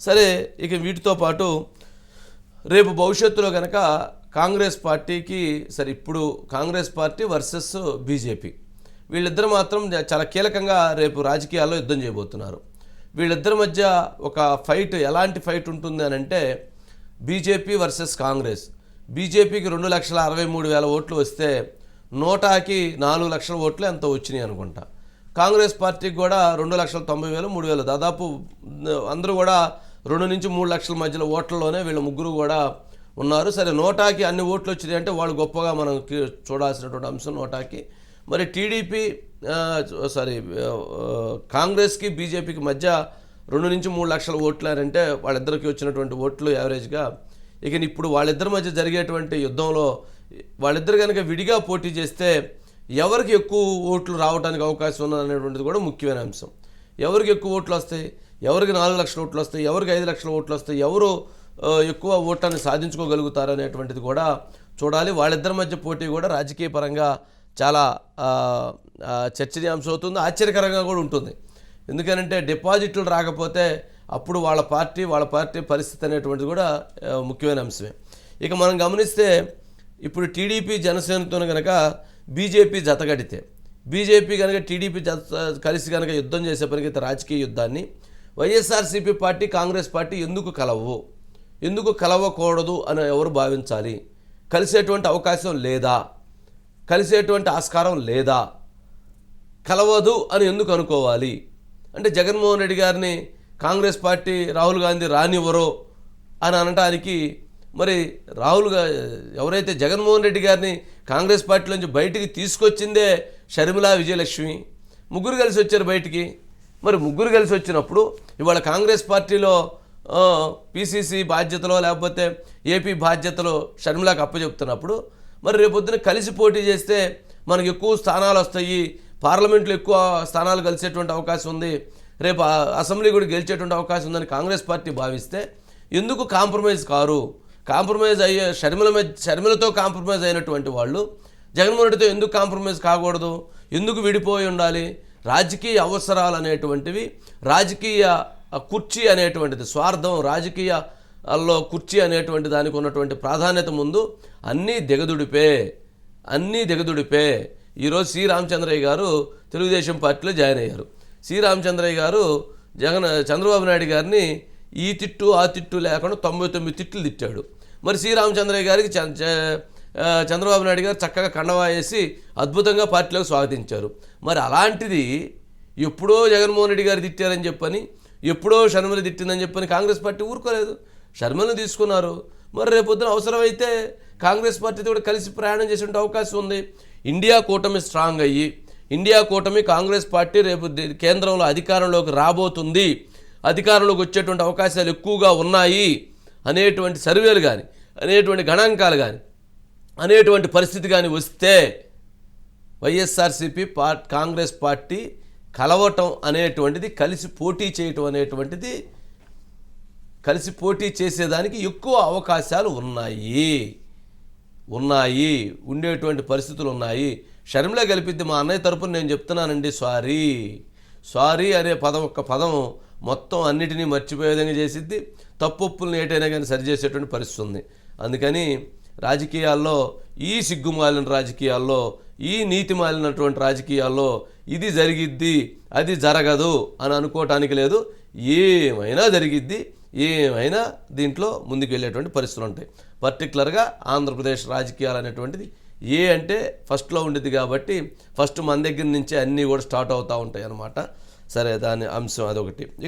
సరే, ఇక వీటితో పాటు రేపు భవిష్యత్తులో కనుక కాంగ్రెస్ పార్టీకి సరే ఇప్పుడు కాంగ్రెస్ పార్టీ వర్సెస్ బీజేపీ వీళ్ళిద్దరు మాత్రం చాలా కీలకంగా రేపు రాజకీయాల్లో యుద్ధం చేయబోతున్నారు. వీళ్ళిద్దరి మధ్య ఒక ఫైట్, ఎలాంటి ఫైట్ ఉంటుంది అని అంటే బీజేపీ వర్సెస్ కాంగ్రెస్. బీజేపీకి 2,63,000 ఓట్లు వస్తే నోటాకి 4 లక్షల ఓట్లు ఎంతో వచ్చినాయి అనుకుంటా. కాంగ్రెస్ పార్టీకి కూడా 2,90,000 3,000 దాదాపు అందరూ కూడా 2 నుంచి 3 లక్షల మధ్యలో ఓట్లలోనే వీళ్ళ ముగ్గురు కూడా ఉన్నారు. సరే, నోటాకి అన్ని ఓట్లు వచ్చినాయి అంటే వాళ్ళు గొప్పగా మనం చూడాల్సినటువంటి అంశం నోటాకి. మరి టీడీపీ కాంగ్రెస్కి బీజేపీకి మధ్య 2 నుంచి 3 లక్షల ఓట్లు అంటే వాళ్ళిద్దరికి వచ్చినటువంటి ఓట్లు యావరేజ్గా. ఇక ఇప్పుడు వాళ్ళిద్దరి మధ్య జరిగేటువంటి యుద్ధంలో వాళ్ళిద్దరు కనుక విడిగా పోటీ చేస్తే ఎవరికి ఎక్కువ ఓట్లు రావడానికి అవకాశం ఉన్నదనేటువంటిది కూడా ముఖ్యమైన అంశం. ఎవరికి ఎక్కువ ఓట్లు వస్తాయి, ఎవరికి 4 లక్షల ఓట్లు వస్తాయి, ఎవరికి 5 లక్షల ఓట్లు వస్తాయి, ఎవరు ఎక్కువ ఓట్లను సాధించుకోగలుగుతారు అనేటువంటిది కూడా చూడాలి. వాళ్ళిద్దరి మధ్య పోటీ కూడా రాజకీయ పరంగా చాలా చర్చనీయాంశం అవుతుంది, ఆశ్చర్యకరంగా కూడా ఉంటుంది. ఎందుకనంటే డిపాజిట్లు రాకపోతే అప్పుడు వాళ్ళ పార్టీ పరిస్థితి అనేటువంటిది కూడా ముఖ్యమైన అంశమే. ఇక మనం గమనిస్తే ఇప్పుడు టీడీపీ జనసేనతో కనుక బీజేపీ జతగడితే, బీజేపీ కనుక టీడీపీ కలిసి కనుక యుద్ధం చేసే పనికైతే రాజకీయ యుద్ధాన్ని వైఎస్ఆర్సీపీ పార్టీ కాంగ్రెస్ పార్టీ ఎందుకు కలవకూడదు అని ఎవరు భావించాలి? కలిసేటువంటి అవకాశం లేదా? కలిసేటువంటి ఆస్కారం లేదా? కలవదు అని ఎందుకు అనుకోవాలి? అంటే జగన్మోహన్ రెడ్డి గారిని కాంగ్రెస్ పార్టీ రాహుల్ గాంధీ రానివ్వరో అని అనటానికి, మరి ఎవరైతే జగన్మోహన్ రెడ్డి గారిని కాంగ్రెస్ పార్టీలోంచి బయటికి తీసుకొచ్చిందే షర్మిల, విజయలక్ష్మి, ముగ్గురు కలిసి వచ్చారు బయటికి. మరి ముగ్గురు కలిసి వచ్చినప్పుడు ఇవాళ కాంగ్రెస్ పార్టీలో పీసీసీ బాధ్యతలో లేకపోతే ఏపీ బాధ్యతలో షర్మిలకు అప్పచెప్తున్నప్పుడు మరి రేపొద్దున కలిసి పోటీ చేస్తే మనకు ఎక్కువ స్థానాలు వస్తాయి, పార్లమెంట్లో ఎక్కువ స్థానాలు కలిసేటువంటి అవకాశం ఉంది, రేపు అసెంబ్లీ కూడా గెలిచేటువంటి అవకాశం ఉందని కాంగ్రెస్ పార్టీ భావిస్తే ఎందుకు కాంప్రమైజ్ కారు? కాంప్రమైజ్ అయ్యే షర్మిలతో కాంప్రమైజ్ అయినటువంటి వాళ్ళు జగన్మోహన్ రెడ్డితో ఎందుకు కాంప్రమైజ్ కాకూడదు? ఎందుకు విడిపోయి ఉండాలి? రాజకీయ అవసరాలు అనేటువంటివి, రాజకీయ కుర్చీ అనేటువంటిది, స్వార్థం, రాజకీయాల్లో కుర్చీ అనేటువంటి దానికి ఉన్నటువంటి ప్రాధాన్యత ముందు అన్నీ దిగదుడిపే. ఈరోజు సి రామచంద్రయ్య గారు తెలుగుదేశం పార్టీలో జాయిన్ అయ్యారు. సి రామచంద్రయ్య గారు చంద్రబాబు నాయుడు గారిని ఈ తిట్టు ఆ తిట్టు లేకుండా 99 తిట్లు తిట్టాడు. మరి సి రామచంద్రయ్య గారికి చంద్రబాబు నాయుడు గారు చక్కగా కండవా వేసి అద్భుతంగా పార్టీలోకి స్వాగతించారు. మరి అలాంటిది ఎప్పుడో జగన్మోహన్ రెడ్డి గారు తిట్టారని చెప్పని, ఎప్పుడో షర్మిల తిట్టిందని చెప్పని కాంగ్రెస్ పార్టీ ఊరుకోలేదు, షర్మిలను తీసుకున్నారు. మరి రేపొద్దున అవసరమైతే కాంగ్రెస్ పార్టీతో కూడా కలిసి ప్రయాణం చేసే అవకాశం ఉంది. ఇండియా కూటమి స్ట్రాంగ్ అయ్యి, ఇండియా కూటమి కాంగ్రెస్ పార్టీ రేపు కేంద్రంలో అధికారంలోకి రాబోతుంది, అధికారంలోకి వచ్చేటువంటి అవకాశాలు ఎక్కువగా ఉన్నాయి అనేటువంటి సర్వేలు కానీ, అనేటువంటి గణాంకాలు కానీ, అనేటువంటి పరిస్థితి కానీ వస్తే వైఎస్ఆర్సీపీ కాంగ్రెస్ పార్టీ కలవటం అనేటువంటిది, కలిసి పోటీ చేయటం అనేటువంటిది, కలిసి పోటీ చేసేదానికి ఎక్కువ అవకాశాలు ఉండేటువంటి పరిస్థితులు ఉన్నాయి. షర్మిల గెలిపిద్ది, మా అన్నయ్య తరపున నేను చెప్తున్నానండి, సారీ అనే ఒక్క పదం మొత్తం అన్నిటినీ మర్చిపోయే విధంగా చేసిద్ది, తప్పుల్ని ఏటైనా కానీ సరిచేసేటువంటి పరిస్థితి ఉంది. అందుకని రాజకీయాల్లో, ఈ సిగ్గుమాలిన రాజకీయాల్లో, ఈ నీతి మాలినటువంటి రాజకీయాల్లో ఇది జరిగిద్ది అది జరగదు అని అనుకోవటానికి లేదు. ఏమైనా జరిగిద్ది, ఏమైనా దీంట్లో ముందుకు వెళ్ళేటువంటి పరిస్థితులు ఉంటాయి. పర్టికులర్గా ఆంధ్రప్రదేశ్ రాజకీయాలు అనేటువంటిది అంటే ఫస్ట్లో ఉండేది కాబట్టి ఫస్ట్ మన దగ్గర నుంచే అన్నీ కూడా స్టార్ట్ అవుతూ ఉంటాయి అన్నమాట. సరే, దాని అంశం అదొకటి. ఇక